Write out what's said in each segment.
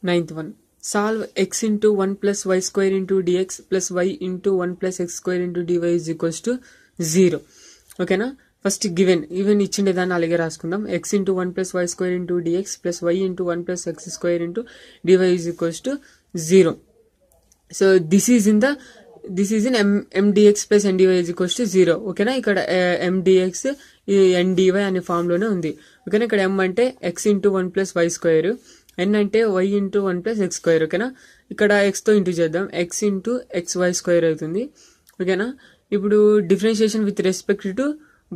9th one. Solve x into 1 plus y square into dx plus y into 1 plus x square into dy is equals to 0. ఓకేనా, first given ఇచ్చిండే దాన్ని అలాగే రాసుకుందాం. x into 1 plus y square into dx plus y into 1 plus x square into dy is equals to 0. So this is in mdx plus ndy is equals to 0. ఓకేనా, ఇక్కడ mdx ndy అనే form లోనే ఉంది. ఓకేనా, ఇక్కడ m అంటే x into 1 plus y square, n అంటే y into 1 plus x square. ఓకేనా, ఇక్కడ x తో ఇంటూ చేద్దాం, x into xy square అవుతుంది. ఓకేనా, ఇప్పుడు differentiation with respect to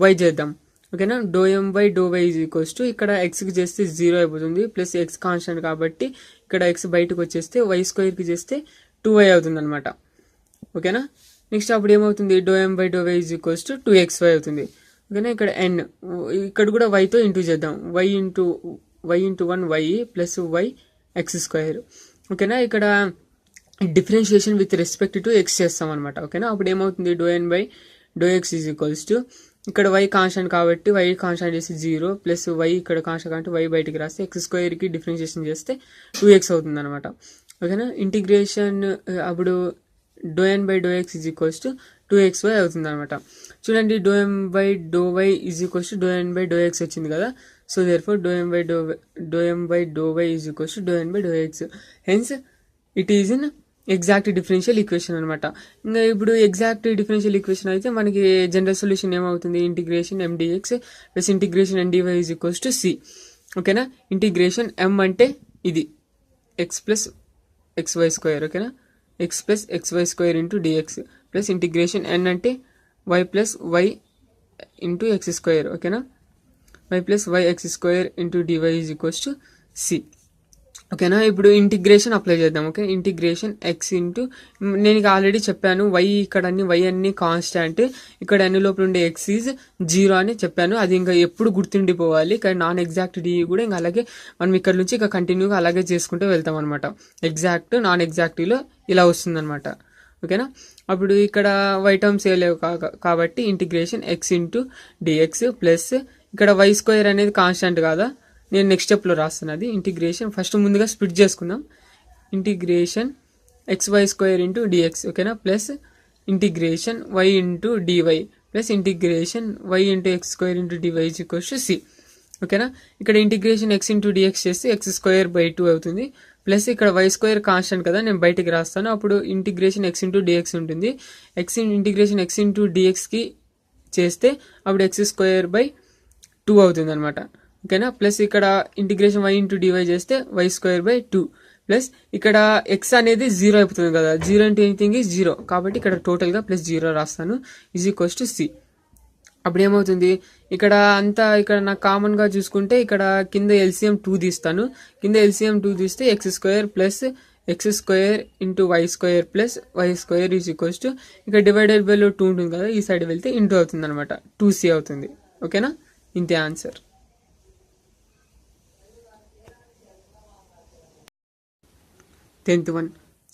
y చేద్దాం. ఓకేనా, ∂m by ∂y is equals to ఇక్కడ x కి చేస్తే 0 అయిపోతుంది, ప్లస్ x కాన్స్టెంట్ కాబట్టి ఇక్కడ x బయటకు వచ్చేస్తే y స్క్వేర్ కి చేస్తే 2y అవుతుంది అనమాట. ఓకేనా, నెక్స్ట్ అప్పుడు ఏమవుతుంది, ∂m by ∂y is equals to 2xy అవుతుంది. ఓకేనా, ఇక్కడ n, ఇక్కడ కూడా y తో ఇంటూ చేద్దాం, y into 1 y plus y x square. ఓకేనా, ఇక్కడ differentiation with respect to x చేస్తాం అనమాట. ఓకేనా, అప్పుడు ఏమవుతుంది, ∂n by ∂x is equals to ఇక్కడ y కాన్స్టెంట్ కాబట్టి y కాన్స్టెంట్ చేసి 0 ప్లస్ y ఇక్కడ కాన్స్టెంట్ కాబట్టి y బయటికి రాస్తే x స్క్వేర్ కి డిఫరెన్షియేషన్ చేస్తే 2x అవుతుంది అనమాట. ఓకేనా, ఇంటిగ్రేషన్ అప్పుడు ∂n by ∂x is equals to 2xy అవుతుంది అనమాట. చూడండి, ∂m by ∂y is equals to ∂n by ∂x వచ్చింది కదా. So therefore ∂m by ∂y is equals to ∂n by ∂x. Hence it is in exact differential equation అనమాట. ఇంకా ఇప్పుడు exact differential equation అయితే మనకి జనరల్ సొల్యూషన్ ఏమవుతుంది, integration mdx plus integration ndy is equals to c. ఓకేనా, integration m అంటే ఇది x plus xy square. ఓకేనా, x plus xy square into dx plus integration n అంటే y plus y into x square. ఓకేనా, y plus y x square into dy is equals to c. ఓకేనా, ఇప్పుడు integration apply చేద్దాం. Okay, integration x into, నేను ఇక already చెప్పాను y ఇక్కడ y అన్ని కాన్స్టాంట్, ఇక్కడ అన్ని లోపల ఉండే x ఈజ్ 0 అని చెప్పాను. అది ఇంకా ఎప్పుడు గుర్తుండిపోవాలి. కానీ నాన్ ఎగ్జాక్ట్ డి కూడా ఇంకా అలాగే మనం ఇక్కడ నుంచి ఇక కంటిన్యూగా అలాగే చేసుకుంటూ వెళ్తాం అనమాట. ఎగ్జాక్ట్ నాన్ ఎగ్జాక్ట్లో ఇలా వస్తుంది అనమాట. ఓకేనా, అప్పుడు ఇక్కడ y టర్మ్స్ ఏలేవు కాబట్టి integration x into dx plus ఇక్కడ y స్క్వేర్ అనేది కాన్స్టాంట్ కాదా, నేను నెక్స్ట్ స్టెప్లో రాస్తున్నది. ఇంటిగ్రేషన్ ఫస్ట్ ముందుగా స్ప్లిట్ చేసుకుందాం, integration xy square into dx. ఓకేనా, plus integration y into dy plus integration y into x square into dy is equals to c. ఓకేనా, ఇక్కడ ఇంటిగ్రేషన్ x ఇంటూ dx చేస్తే x square by 2 అవుతుంది, plus ఇక్కడ y square constant కదా, నేను బయటికి రాస్తాను. అప్పుడు ఇంటిగ్రేషన్ x ఇంటూ dx ఉంటుంది, ఇంటిగ్రేషన్ x ఇంటూ dxకి చేస్తే అప్పుడు x స్క్వేర్ బై 2 అవుతుంది అనమాట. ఓకేనా, ప్లస్ ఇక్కడ ఇంటిగ్రేషన్ y ఇంటూ dy చేస్తే y స్క్వేర్ బై 2 ప్లస్ ఇక్కడ x అనేది 0 అయిపోతుంది కదా, 0 అంటే ఎనీథింగ్ ఈజ్ 0 కాబట్టి ఇక్కడ టోటల్గా ప్లస్ 0 రాస్తాను ఈజ్ ఈక్వల్స్ టు c. అప్పుడు ఏమవుతుంది, ఇక్కడ అంతా ఇక్కడ నాకు కామన్గా చూసుకుంటే ఇక్కడ కింద LCM 2 తీస్తాను, కింద LCM 2 తీస్తే x square plus x square into y square plus y square is equals to ఇక్కడ డివైడెడ్ బై 2 ఉంటుంది కదా, ఈ సైడ్ వెళ్తే ఇంటూ అవుతుంది అనమాట, 2c అవుతుంది. ఓకేనా, ఇంతే answer. 10th one.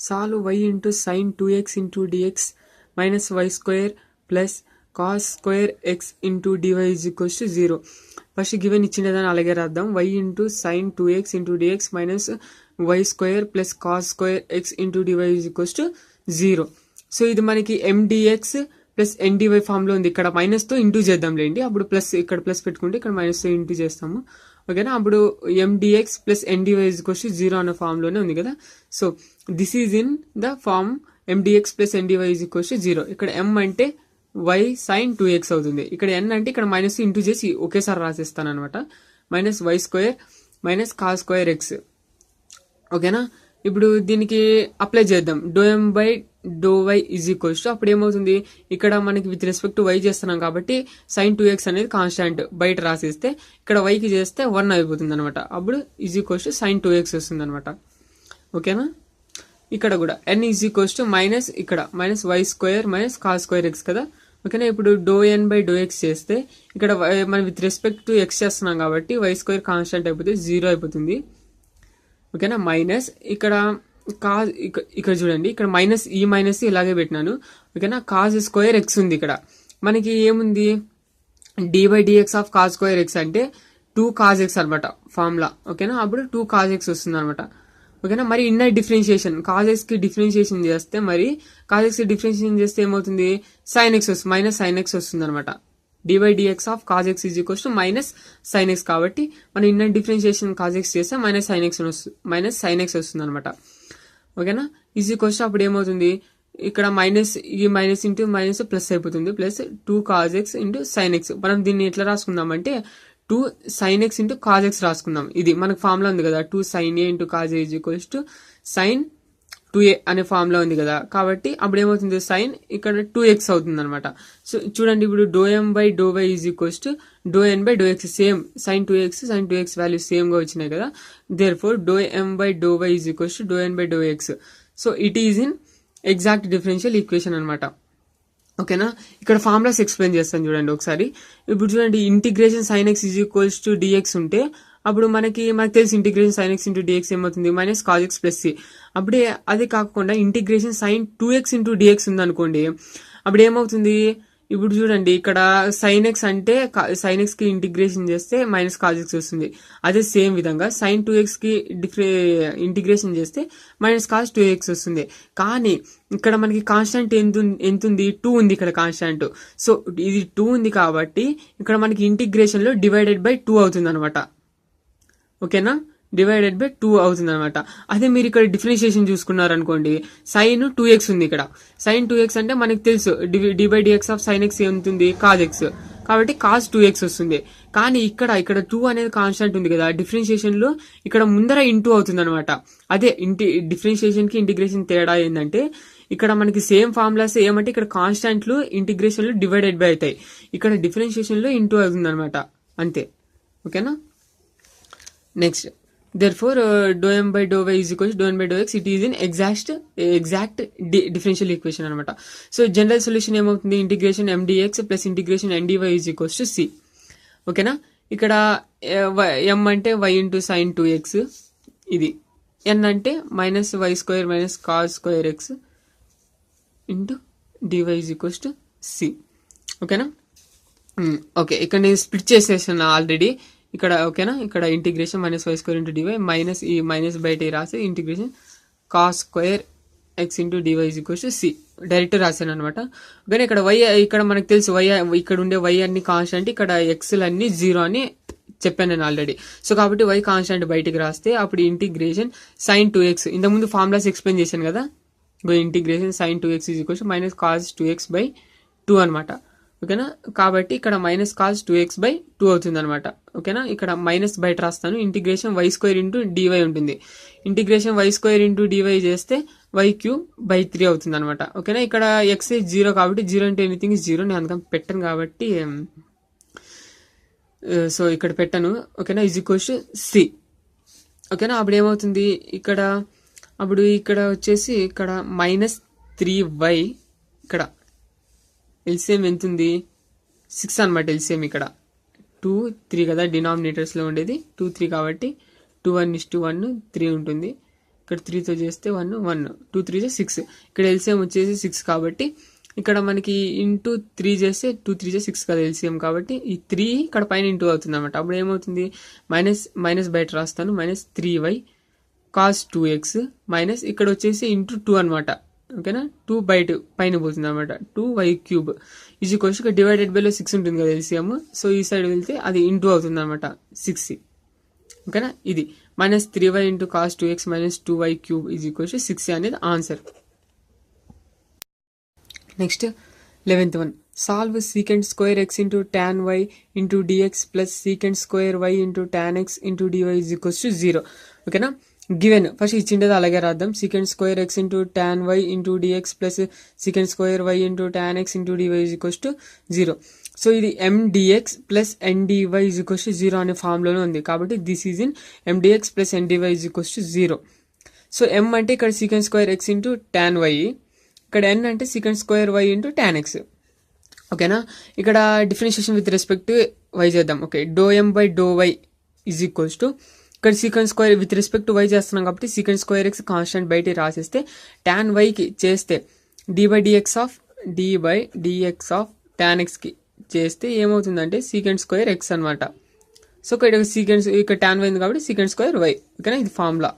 Solve y into sin 2x into dx minus y square plus cos square x into dy is equals to 0. First given ఇచ్చిన దాన్ని అలాగే రాద్దాం, y into sin 2x into dx minus y square plus cos square x into dy is equals to 0. So ఇది మనకి mdx plus ndy ఫామ్లో ఉంది, ఇక్కడ మైనస్తో into చేద్దాం లేండి, అప్పుడు ప్లస్ ఇక్కడ ప్లస్ పెట్టుకుంటే ఇక్కడ మైనస్తో ఇంటూ చేస్తాము. ఓకేనా, అప్పుడు mdx plus ndy is equals to 0 అనే ఫామ్లోనే ఉంది కదా. So this is in the form mdx plus ndy is equals to 0. ఇక్కడ m అంటే y sin 2x అవుతుంది, ఇక్కడ n అంటే ఇక్కడ మైనస్ ఇంటూ చేసి ఒకేసారి రాసేస్తాను అనమాట, minus y square minus cos square x. ఓకేనా, ఇప్పుడు దీనికి అప్లై చేద్దాం, ∂m by ∂y is equals to, అప్పుడు ఏమవుతుంది, ఇక్కడ మనకి విత్ రెస్పెక్ట్ y చేస్తున్నాం కాబట్టి sin 2x అనేది కాన్స్టాంట్ బయట రాసేస్తే ఇక్కడ y కి చేస్తే 1 అయిపోతుంది అనమాట, అప్పుడు is equals to sin 2x వస్తుంది అనమాట. ఓకేనా, ఇక్కడ కూడా n is equals to minus ఇక్కడ minus y square minus cos square x కదా. ఓకేనా, ఇప్పుడు ∂n by ∂x చేస్తే ఇక్కడ మనం విత్ రెస్పెక్ట్ టు x చేస్తున్నాం కాబట్టి y స్క్వేర్ కాన్స్టాంట్ అయిపోతే 0 అయిపోతుంది. ఓకేనా, మైనస్ ఇక్కడ కాజ్ ఇక్కడ చూడండి, ఇక్కడ మైనస్ ఈ మైనస్ ఇలాగే పెట్టినాను. ఓకేనా, కాజ్ స్క్వేర్ ఎక్స్ ఉంది, ఇక్కడ మనకి ఏముంది d/dx of cause square X అంటే 2 cos x అనమాట ఫార్ములా. ఓకేనా, అప్పుడు 2 cos x వస్తుంది అనమాట. ఓకేనా. మరి ఇన్నర్ డిఫరెన్షియేషన్ కాజ్ ఎక్స్కి డిఫరెన్షియేషన్ చేస్తే మరి కాజ్ ఎక్స్కి డిఫరెన్షియేషన్ చేస్తే ఏమవుతుంది, సైన్ ఎక్స్ వస్తుంది, మైనస్ సైన్ ఎక్స్ వస్తుంది అనమాట. dy/dx of cause X is equals to minus sign X. కాబట్టి మనం ఇన్నర్ డిఫరెన్షియేషన్ కాజ్ ఎక్స్ చేస్తే మైనస్ సైన్ ఎక్స్ వస్తుంది అనమాట. ఓకేనా. ఈజ్ ఈక్వల్స్ టు అప్పుడు ఏమవుతుంది, ఇక్కడ మైనస్ ఈ మైనస్ ఇంటూ మైనస్ ప్లస్ అయిపోతుంది, plus 2 cos x into sine X. మనం దీన్ని ఎట్లా రాసుకుందామంటే 2 sin x into cos X రాసుకుందాం. ఇది మనకు ఫార్ములా ఉంది కదా, 2 sin a into cos A is equals to sine 2a అనే ఫార్ములా ఉంది కదా. కాబట్టి అప్పుడు ఏమవుతుంది, సైన్ ఇక్కడ 2x అవుతుంది అనమాట. సో చూడండి, ఇప్పుడు ∂m/∂y is equals to ∂n/∂x same, sin 2x value same గా వచ్చినాయి కదా. Therefore ∂m/∂y is equals to ∂n/∂x. So it is in exact differential equation అనమాట. ఓకేనా. ఇక్కడ ఫార్ములాస్ ఎక్స్ప్లెయిన్ చేస్తాను చూడండి ఒకసారి. ఇప్పుడు చూడండి, integration sine X is equals to DX ఉంటే అప్పుడు మనకి తెలుసు integration sine X into DX ఏమవుతుంది, minus cos X plus C. అప్పుడే అది కాకుండా integration sine 2x into dx ఉంది అనుకోండి, అప్పుడు ఏమవుతుంది, ఇప్పుడు చూడండి ఇక్కడ సైన్ ఎక్స్ అంటే సైన్ ఎక్స్ కి ఇంటిగ్రేషన్ చేస్తే మైనస్ కాజ్ ఎక్స్ వస్తుంది. అదే సేమ్ విధంగా సైన్ 2x కి ఇంటిగ్రేషన్ చేస్తే మైనస్ కాజ్ 2x వస్తుంది. కానీ ఇక్కడ మనకి కాన్స్టాంట్ ఎంత ఉంది, 2 ఉంది ఇక్కడ కాన్స్టాంట్. సో ఇది 2 ఉంది కాబట్టి ఇక్కడ మనకి ఇంటిగ్రేషన్ లో /2 అవుతుంది అనమాట. ఓకేనా, /2 అవుతుంది అనమాట. అదే మీరు ఇక్కడ డిఫరెన్షియేషన్ చూసుకున్నారు అనుకోండి, సైన్ 2x ఉంది ఇక్కడ. సైన్ 2x అంటే మనకి తెలుసు dy/dx ఆఫ్ సైన్ ఎక్స్ ఏముంటుంది, కాజ్ ఎక్స్. కాబట్టి కాజ్ 2x వస్తుంది. కానీ ఇక్కడ 2 అనేది కాన్స్టాంట్ ఉంది కదా, డిఫరెన్షియేషన్ లో ఇక్కడ ముందర ఇంటూ అవుతుంది అనమాట. అదే డిఫరెన్షియేషన్ కి ఇంటిగ్రేషన్ తేడా ఏంటంటే, ఇక్కడ మనకి సేమ్ ఫార్ములాస్ ఏమంటే ఇక్కడ కాన్స్టాంట్లు ఇంటిగ్రేషన్ లో // అవుతాయి, ఇక్కడ డిఫరెన్షియేషన్ లో ఇంటూ అవుతుంది అనమాట, అంతే. ఓకేనా. Next, therefore ∂m/∂y is equals to ∂n/∂x. it is in exact differential equation అనమాట. సో జనరల్ సొల్యూషన్ ఏమవుతుంది, integration mdx plus integration ndy is equals to c. ఓకేనా. ఇక్కడ m అంటే y ఇంటూ సైన్ 2x, ఇది n అంటే minus y² minus cos² x into dy is equals to c. ఓకేనా. Okay, ఇక్కడ నేను స్ప్లిట్ చేసేసాను ఆల్రెడీ ఇక్కడ. ఓకేనా, ఇక్కడ integration minus y² into DY minus ఈ మైనస్ బయట రాసి integration cos² x into DY is equals to c direct రాశాను అనమాట. కానీ ఇక్కడ y, ఇక్కడ మనకు తెలుసు y, ఇక్కడ ఉండే y అన్ని కాన్స్టాంట్, ఇక్కడ x అన్ని 0 అని చెప్పాను నేను ఆల్రెడీ. సో కాబట్టి y కాన్స్టాంట్ బయటికి రాస్తే అప్పుడు ఇంటిగ్రేషన్ సైన్ 2x, ఇంతకుముందు ఫార్ములాస్ ఎక్స్ప్లెయిన్ చేశాను కదా, integration sine 2x is equals to minus cos 2x/2 అనమాట. ఓకేనా. కాబట్టి ఇక్కడ మైనస్ కాస్ 2x/2 అవుతుంది అనమాట. ఓకేనా. ఇక్కడ మైనస్ బయట రాస్తాను, ఇంటిగ్రేషన్ y² ఇంటూ డివై ఉంటుంది. ఇంటిగ్రేషన్ y² ఇంటూ డివై చేస్తే y³/3 అవుతుంది అనమాట. ఓకేనా. ఇక్కడ x 0 కాబట్టి 0 అంటే ఎనీథింగ్ 0, నేను అందుకని పెట్టాను కాబట్టి సో ఇక్కడ పెట్టాను. ఓకేనా. Is equals to c. ఓకేనా. అప్పుడు ఏమవుతుంది, ఇక్కడ అప్పుడు ఇక్కడ వచ్చేసి ఇక్కడ -3y, ఇక్కడ ఎల్సిఎం ఎంత ఉంది, 6 అనమాట ఎల్సిఎం. ఇక్కడ 2, 3 కదా డినామినేటర్స్ లో ఉండేది, 2, 3 కాబట్టి 2, 1:1, 3 ఉంటుంది. ఇక్కడ 3తో చేస్తే 1, 1, 2, 3 6. ఇక్కడ ఎల్సిఎం వచ్చేసి 6 కాబట్టి ఇక్కడ మనకి ఇంటూ 3 చేస్తే 2, 3 6 కదా ఎల్సిఎం. కాబట్టి ఈ 3 ఇక్కడ పైన ఇంటూ అవుతుంది అనమాట. అప్పుడు ఏమవుతుంది, మైనస్ బయట రాస్తాను, -3y cos 2x మైనస్ ఇక్కడ వచ్చేసి ఇంటూ 2 అనమాట. ఓకేనా. 2 బయట పైన పోతుంది అనమాట, 2y³ ఈజ్ ఈక్వల్స్ టు /6 ఉంటుంది కదా ఎల్సిఎం. సో ఈ సైడ్ వెళ్తే అది ఇంటూ అవుతుంది అనమాట, 6. ఓకేనా. ఇది -3y into cos 2x minus 2y³ is equals to 6 అనేది answer. Next 11th one, solve sec² x into tan y into dx plus sec² y into tan x into dy is equals to 0. ఓకేనా. Given first ఇచ్చిండేది అలాగే రాద్దాం, sec² x into tan y into dx plus sec² y into tan x into dy is equals to 0. So ఇది mdx plus ndy is equals to 0 అనే ఫార్ములాలో ఉంది. కాబట్టి this is in mdx plus ndy is equals to 0. So m అంటే ఇక్కడ sec² x into tan y, ఇక్కడ n అంటే sec² y into tan x. ఓకేనా. ఇక్కడ డిఫరెన్షియేషన్ విత్ రెస్పెక్ట్ y చేద్దాం. Okay, ∂m/∂y is equals to, ఇక్కడ sec² with respect y చేస్తున్నాం కాబట్టి sec² x కాన్స్టెంట్ బయట రాసేస్తే tan y కి చేస్తే dy/dx ఆఫ్ tan x కి చేస్తే ఏమవుతుందంటే sec² x అనమాట. సో ఇక్కడ tan y ఉంది కాబట్టి sec² y. ఓకేనా, ఇది ఫార్ములా.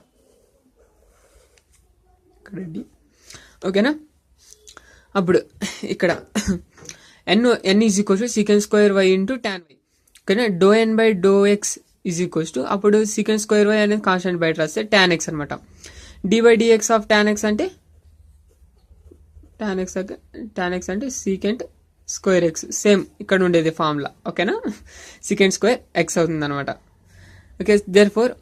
ఇక్కడ డి. ఓకేనా, అప్పుడు ఇక్కడ n is equals to secant square y into tan y. ఓకేనా, d N by do x is equals to అప్పుడు సీకెండ్ స్క్వేర్ వై అనేది కాన్స్టెంట్ బయట రాస్తే tan x అనమాట. dy dx of tan x అంటే tan x అంటే secant square x, same ఇక్కడ ఉండేది ఫార్ములా. ఓకేనా, సీకెంట్ స్క్వేర్ ఎక్స్ అవుతుంది అనమాట. Okay, therefore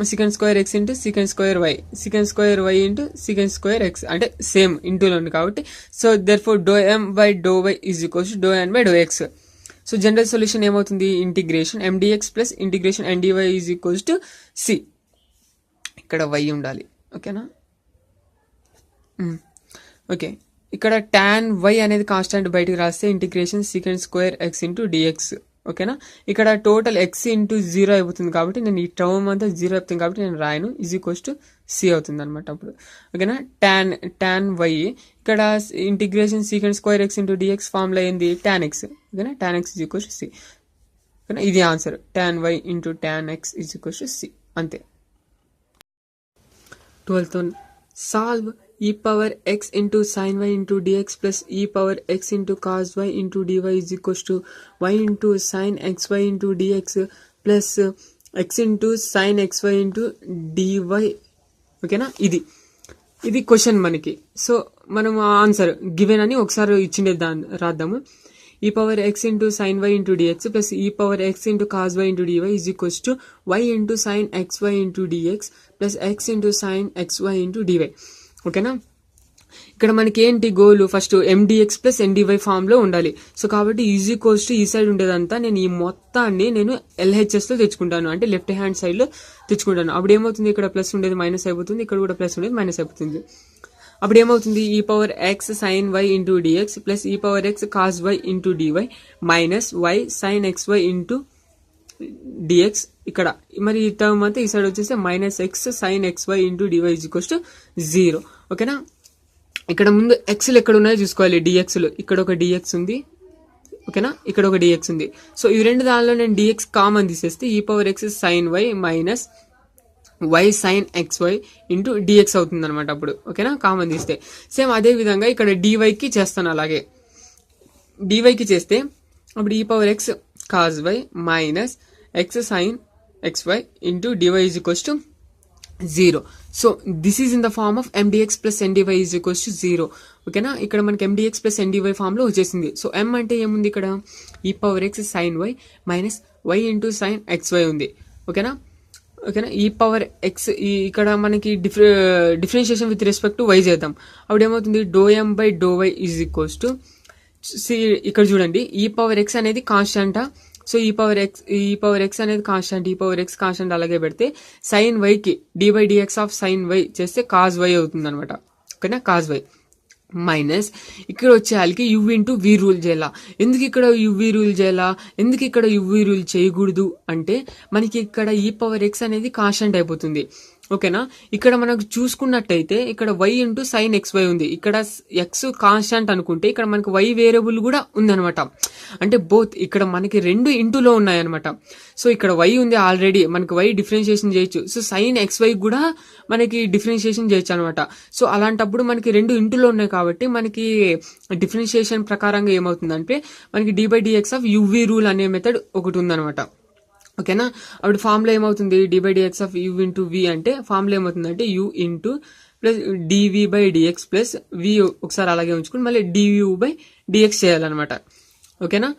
secant square x into secant square y, secant square y into secant square X అంటే same ఇంటూలో ఉంది కాబట్టి, so therefore do M by do Y is equals to do N by do X. So general solution ఏమవుతుంది, integration mdx plus integration ndy is equals to C. ఇక్కడ Y ఉండాలి. ఓకేనా, okay, ఇక్కడ tan y అనేది constant బయటకు రాస్తే integration secant square x into d x. ఓకేనా, ఇక్కడ టోటల్ ఎక్స్ ఇంటూ 0 అయిపోతుంది కాబట్టి నేను ఈ టర్మ్ అంతా 0 అవుతుంది కాబట్టి నేను రాయను, ఈజ్ ఈక్వల్స్ టు సి అవుతుంది అనమాట అప్పుడు. ఓకేనా, tan y ఇక్కడ integration secant square x into d x formula ఏంది, tan x. ఓకేనా, tan x is equals to c. ఓకేనా, ఇది answer, tan y into tan x is equals to c. అంతే. 12th one, solve e power x into sin y into dx plus e power x into cos y into dy is equals to y into sin xy into dx plus x into sin xy into dy. ఓకేనా, ఇది question మనకి. So మనం answer given అని ఒకసారి ఇచ్చిండే దాన్ని రాద్దాము. e power x into sin y into dx plus e power x into cos y into dy is equals to y into sin xy into dx plus x into sin xy into dy. ఓకేనా, ఇక్కడ మనకి ఏంటి goal, first mdx plus ndy form లో ఉండాలి. So కాబట్టి is equals to ఈ side ఉండేదంతా నేను ఈ మొత్తాన్ని నేను LHS లో తెచ్చుకుంటాను, అంటే లెఫ్ట్ హ్యాండ్ సైడ్ లో తెచ్చుకుంటాను. అప్పుడు ఏమవుతుంది, ఇక్కడ ప్లస్ ఉండేది మైనస్ అయిపోతుంది, ఇక్కడ కూడా ప్లస్ ఉండేది మైనస్ అయిపోతుంది. అప్పుడు ఏమవుతుంది, ఈ power X sine Y into DX plus ఈ power X cos Y into DY minus why sine X why into DX. ఇక్కడ మరి ఈ టర్మ్ అంతా ఈ సైడ్ వచ్చేసి minus X sine X why into DY is equals to 0. ఓకేనా, ఇక్కడ ముందు ఎక్స్లు ఎక్కడ ఉన్నాయో చూసుకోవాలి, డిఎక్స్లు. ఇక్కడ ఒక డిఎక్స్ ఉంది. ఓకేనా, ఇక్కడ ఒక డిఎక్స్ ఉంది. సో ఈ రెండు దానిలో నేను డిఎక్స్ కామన్ తీసేస్తే ఈ power X sine why minus why sine X why into d x అవుతుంది అనమాట అప్పుడు. ఓకేనా, కామన్ తీస్తే సేమ్ అదే విధంగా ఇక్కడ డివైకి చేస్తాను. అలాగే డివైకి చేస్తే అప్పుడు ఈ power X cos why minus X sine X why into DY is equals to 0. So this is in the form of mdx plus ndy is equals to 0. ఓకేనా, ఇక్కడ మనకి mdx ప్లస్ ndy ఫామ్ లో వచ్చేసింది. So m అంటే ఏముంది, ఇక్కడ ఈ power X sine why minus Y into sine X why ఉంది. ఓకేనా, ఈ పవర్ ఎక్స్ ఇక్కడ మనకి differentiation with respect to Y చేద్దాం. అప్పుడు ఏమవుతుంది, do M by do Y is equals to ఇక్కడ చూడండి, ఈ పవర్ ఎక్స్ అనేది కాన్స్టెంటా. సో ఈ పవర్ ఎక్స్ అనేది కాన్స్టెంట్, ఈ పవర్ ఎక్స్ కాన్స్టెంట్ అలాగే పెడితే సైన్ వైకి D by DX of sine Y చేస్తే కాజ్ వై అవుతుంది అనమాట. ఓకేనా, కాజ్ వై మైనస్ ఇక్కడ వచ్చేయాలకి యు ఇంటూ వి రూల్ చేయాలా. ఎందుకు ఇక్కడ యువి రూల్ చేయాలా, ఎందుకు ఇక్కడ యువి రూల్ చేయకూడదు అంటే మనకి ఇక్కడ ఈ పవర్ ఎక్స్ అనేది కాన్స్టెంట్ అయిపోతుంది. ఓకేనా, ఇక్కడ మనకు చూసుకున్నట్టయితే ఇక్కడ y into sine X why ఉంది. ఇక్కడ ఎక్స్ కాన్స్టెంట్ అనుకుంటే ఇక్కడ మనకి వై వేరియబుల్ కూడా ఉందనమాట. అంటే బోత్ ఇక్కడ మనకి రెండు ఇంటూలో ఉన్నాయన్నమాట. సో ఇక్కడ వై ఉంది ఆల్రెడీ, మనకి వై డిఫరెన్షియేషన్ చేయొచ్చు. సో సైన్ ఎక్స్ వై కూడా మనకి డిఫరెన్షియేషన్ చేయొచ్చు అనమాట. సో అలాంటప్పుడు మనకి రెండు ఇంటూలో ఉన్నాయి కాబట్టి మనకి డిఫరెన్షియేషన్ ప్రకారంగా ఏమవుతుందంటే మనకి D by DX of UV rule అనే మెథడ్ ఒకటి ఉందనమాట. ఓకేనా, అప్పుడు ఫార్ములా ఏమవుతుంది, D by DX of U into V అంటే ఫార్ములా ఏమవుతుందంటే U into plus DV by DX plus V ఒకసారి అలాగే ఉంచుకుని మళ్ళీ డియూ బై డిఎక్స్ చేయాలన్నమాట. ఓకేనా,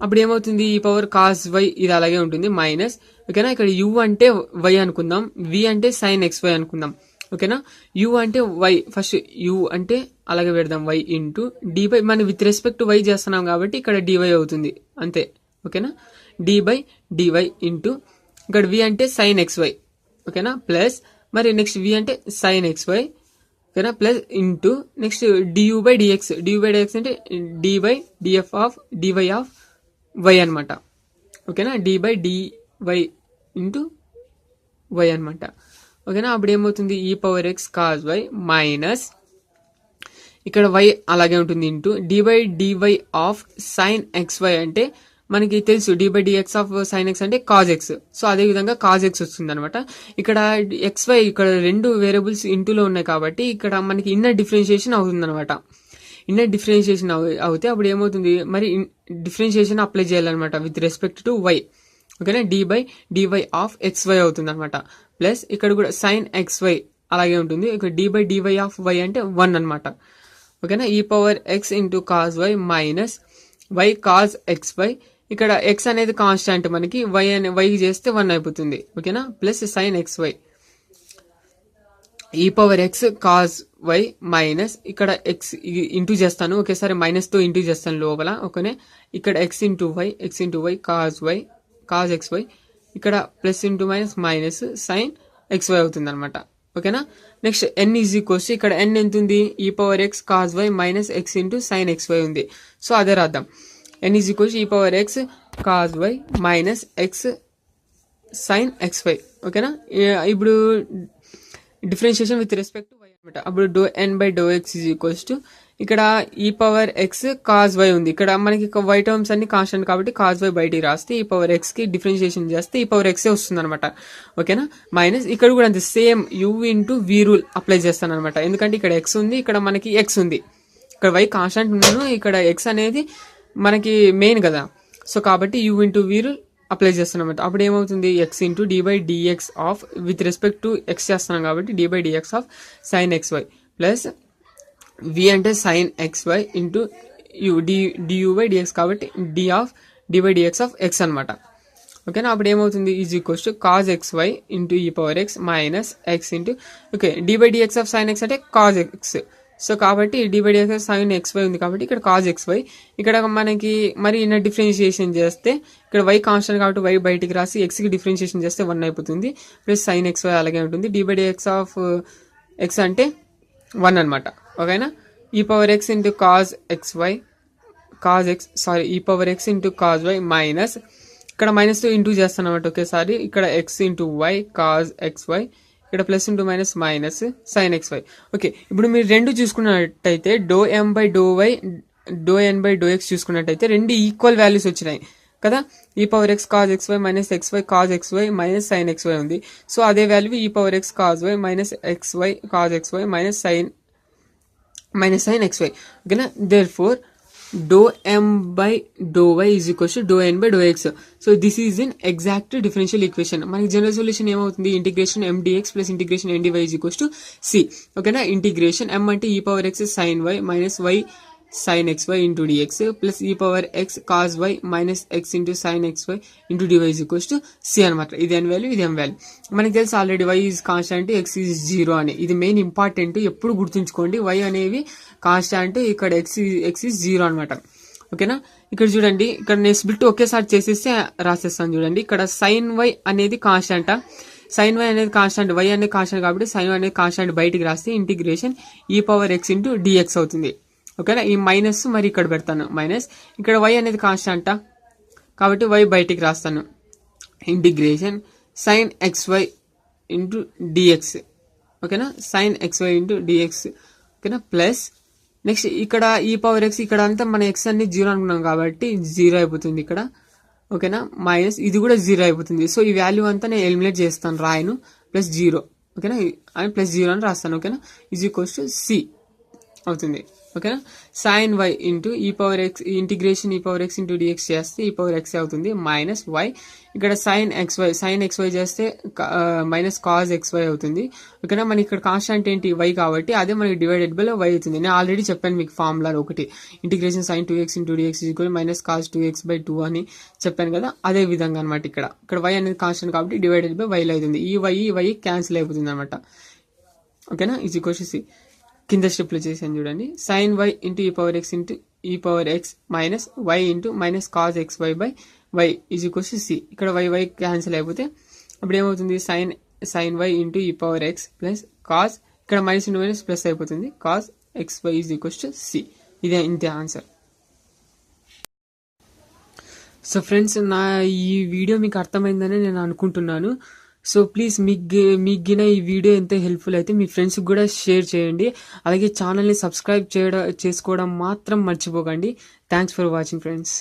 అప్పుడు ఏమవుతుంది, ఈ పవర్ కాస్ వై ఇది అలాగే ఉంటుంది మైనస్. ఓకేనా, ఇక్కడ యూ అంటే వై అనుకుందాం, వి అంటే సైన్ ఎక్స్ వై అనుకుందాం. ఓకేనా, యూ అంటే వై, ఫస్ట్ యూ అంటే అలాగే పెడదాం వై ఇంటూ డి బై, మనం విత్ రెస్పెక్ట్ వై చేస్తున్నాం కాబట్టి ఇక్కడ డివై అవుతుంది అంతే. ఓకేనా, డి బై డివై ఇంటూ ఇక్కడ వి అంటే సైన్ ఎక్స్ వై. ఓకేనా, ప్లస్ మరి నెక్స్ట్ వి అంటే సైన్ ఎక్స్ వై. ఓకేనా, plus into next DU by DX. DU by DX అంటే D by DF of DY of Y అనమాట. ఓకేనా, D by DY into Y అనమాట. ఓకేనా, అప్పుడు ఏమవుతుంది, ఈ power X cos why minus ఇక్కడ వై అలాగే ఉంటుంది into D by DY of sine X Y అంటే మనకి తెలుసు d/dx ఆఫ్ sin x అంటే cos x. సో అదే విధంగా cos x వస్తుంది అనమాట. ఇక్కడ xy ఇక్కడ రెండు వేరియబుల్స్ ఇంటూలో ఉన్నాయి కాబట్టి ఇక్కడ మనకి ఇన్నర్ డిఫరెన్షియేషన్ అవుతుంది అనమాట. ఇన్నర్ డిఫరెన్షియేషన్ అవుతే అప్పుడు ఏమవుతుంది, మరి డిఫరెన్షియేషన్ అప్లై చేయాలన్నమాట విత్ రెస్పెక్ట్ టు y. ఓకేనా, d/dy ఆఫ్ xy అవుతుంది అనమాట. ప్లస్ ఇక్కడ కూడా sin xy అలాగే ఉంటుంది. ఇక్కడ d/dy ఆఫ్ y అంటే 1 అనమాట. ఓకేనా, e⁻x into cos y minus y cos xy. ఇక్కడ x అనేది కాన్స్టాంట్, మనకి y చేస్తే 1 అయిపోతుంది. ఓకేనా, plus sin xy e⁻x cos y minus ఇక్కడ x ఇంటూ చేస్తాను, ఒకేసారి మైనస్ తో ఇంటూ చేస్తాను లోపల. ఓకేనే, ఇక్కడ x into y cos xy, ఇక్కడ plus into minus sin xy అవుతుంది అనమాట. ఓకేనా, నెక్స్ట్ n ఈజ్ ఈక్వల్స్ ఇక్కడ n ఎంత ఉంది, e⁻x cos y minus x into sin xy ఉంది. సో అదే రాద్దాం, n is equals e⁻x cos y minus x sin xy. ఓకేనా, ఇప్పుడు differentiation with respect to y అనమాట. అప్పుడు n/x ఈజ్ ఈక్వల్స్ టు ఇక్కడ e⁻x cos y ఉంది. ఇక్కడ మనకి y టర్మ్స్ అన్ని కాన్స్టెంట్ కాబట్టి cos y బయటికి రాస్తే e⁻x కి డిఫరెన్షియేషన్ చేస్తే e⁻x వస్తుంది అనమాట. ఓకేనా, మైనస్ ఇక్కడ కూడా అంతే same u into v rule apply చేస్తాను అనమాట. ఎందుకంటే ఇక్కడ x ఉంది, ఇక్కడ మనకి x ఉంది, ఇక్కడ y కాన్స్టెంట్ ఉన్నాను, ఇక్కడ x అనేది మనకి మెయిన్ కదా. సో కాబట్టి u into v rule apply చేస్తాను అనమాట. అప్పుడు ఏమవుతుంది, x into d/dx of with respect to x చేస్తున్నాం కాబట్టి d/dx ఆఫ్ sin xy ప్లస్ v అంటే sin xy ఇంటూ du/dx కాబట్టి d/dx ఆఫ్ x అనమాట. ఓకేనా, అప్పుడు ఏమవుతుంది is equals to cos xy into e⁻x minus x into okay d/dx ఆఫ్ sin x అంటే cos x. సో కాబట్టి d/dx ఆఫ్ sin xy ఉంది కాబట్టి ఇక్కడ cos xy. ఇక్కడ మనకి మరి ఇన్న డిఫరెన్షియేషన్ చేస్తే ఇక్కడ y కాన్స్టెంట్ కాబట్టి y బయటికి రాసి x కి డిఫరెన్షియేషన్ చేస్తే 1 అయిపోతుంది. ప్లస్ sin xy అలాగే ఉంటుంది. d/dx ఆఫ్ x అంటే 1 అనమాట. ఓకేనా, e⁻x into cos into cos y minus ఇక్కడ మైనస్ తో ఇంటూ చేస్తాను అనమాట ఒకేసారి. ఇక్కడ x into y cos xy, ఇక్కడ plus into minus sin xy. Okay, ఇప్పుడు మీరు రెండు చూసుకున్నట్టయితే ∂m/∂x చూసుకున్నట్టయితే రెండు ఈక్వల్ వాల్యూస్ వచ్చినాయి కదా. e⁻x cos xy minus xy cos xy minus sin xy ఉంది. సో అదే value e⁻x cos y minus xy cos xy minus sin xy. ఓకేనా, therefore ∂m/∂y is equals to ∂n/∂x. So this is in exact differential equation. మనకి general solution ఏమవుతుంది, integration mdx plus integration ndy is equals to c. ఓకేనా, integration m అంటే e⁻x sin y minus y sin xy into dx plus e⁻x cos y minus x into sin xy into dy is equals to c అనమాట. ఇది n value, ఇది m value. మనకి తెలుసు already y is constant, x is 0 అని. ఇది main important, ఎప్పుడు గుర్తుంచుకోండి. y అనేవి కాన్స్టాంట్, ఇక్కడ x ఈజ్ 0 అనమాట. ఓకేనా, ఇక్కడ చూడండి, ఇక్కడ నేను స్ప్లిట్ ఒకేసారి చేసేస్తే రాసేస్తాను చూడండి. ఇక్కడ sin y అనేది కాన్స్టాంట్, sin y అనేది కాన్స్టాంట్, y అనేది కాన్స్టాంట్ కాబట్టి sin y అనేది కాన్స్టాంట్ బయటికి రాస్తే ఇంటిగ్రేషన్ e⁻x ఇంటూ dx అవుతుంది. ఓకేనా, ఈ మైనస్ మరి ఇక్కడ పెడతాను మైనస్. ఇక్కడ y అనేది కాన్స్టాంట్ కాబట్టి y బయటికి రాస్తాను. Integration sin xy into dx. ఓకేనా, sin xy ఇంటూ dx. ఓకేనా, ప్లస్ నెక్స్ట్ ఇక్కడ e⁻x ఇక్కడ అంతా మన x అన్ని 0 అనుకున్నాం కాబట్టి 0 అయిపోతుంది ఇక్కడ. ఓకేనా, మైనస్ ఇది కూడా 0 అయిపోతుంది. సో ఈ వాల్యూ అంతా నేను ఎలిమినేట్ చేస్తాను, రాయను, ప్లస్ 0. ఓకేనా, అని ప్లస్ 0 అని రాస్తాను. ఓకేనా, ఈజ్ ఈక్వల్స్ టు c అవుతుంది. ఓకేనా, sin y into e⁻x integration e⁻x into dx చేస్తే e⁻x అవుతుంది మైనస్ y. ఇక్కడ sin xy చేస్తే మైనస్ cos xy అవుతుంది. ఓకేనా, మనకి ఇక్కడ కాన్స్టాంట్ ఏంటి y కాబట్టి అదే మనకి డివైడెడ్ బై y అవుతుంది. నేను ఆల్రెడీ చెప్పాను మీకు ఫార్ములా ఒకటి, integration sin 2x into dx equal minus cos 2x/2 అని చెప్పాను కదా. అదే విధంగా అనమాట ఇక్కడ y అనేది కాన్స్టాంట్ కాబట్టి డివైడెడ్ బై y అవుతుంది. ఈ y క్యాన్సిల్ అయిపోతుంది అనమాట. ఓకేనా, ఈజ్ ఈక్వల్ టు c. కింద స్టెప్లో చేసాను చూడండి, sin y into e⁻x minus y into minus cos xy by y is equals to c. ఇక్కడ y క్యాన్సిల్ అయిపోతే అప్పుడు ఏమవుతుంది, sin y into e⁻x plus cos, ఇక్కడ మైనస్ ఇంటూ మైనస్ ప్లస్ అయిపోతుంది, cos xy is equals to c. ఇదే ఇంతే answer. So friends, నా ఈ వీడియో మీకు అర్థమైందని నేను అనుకుంటున్నాను. సో ప్లీజ్ మీకు ఈ వీడియో ఎంత హెల్ప్ఫుల్ అయితే మీ ఫ్రెండ్స్కి కూడా షేర్ చేయండి. అలాగే ఛానల్ని సబ్స్క్రైబ్ చేసుకోవడం మాత్రం మర్చిపోకండి. Thanks for watching friends.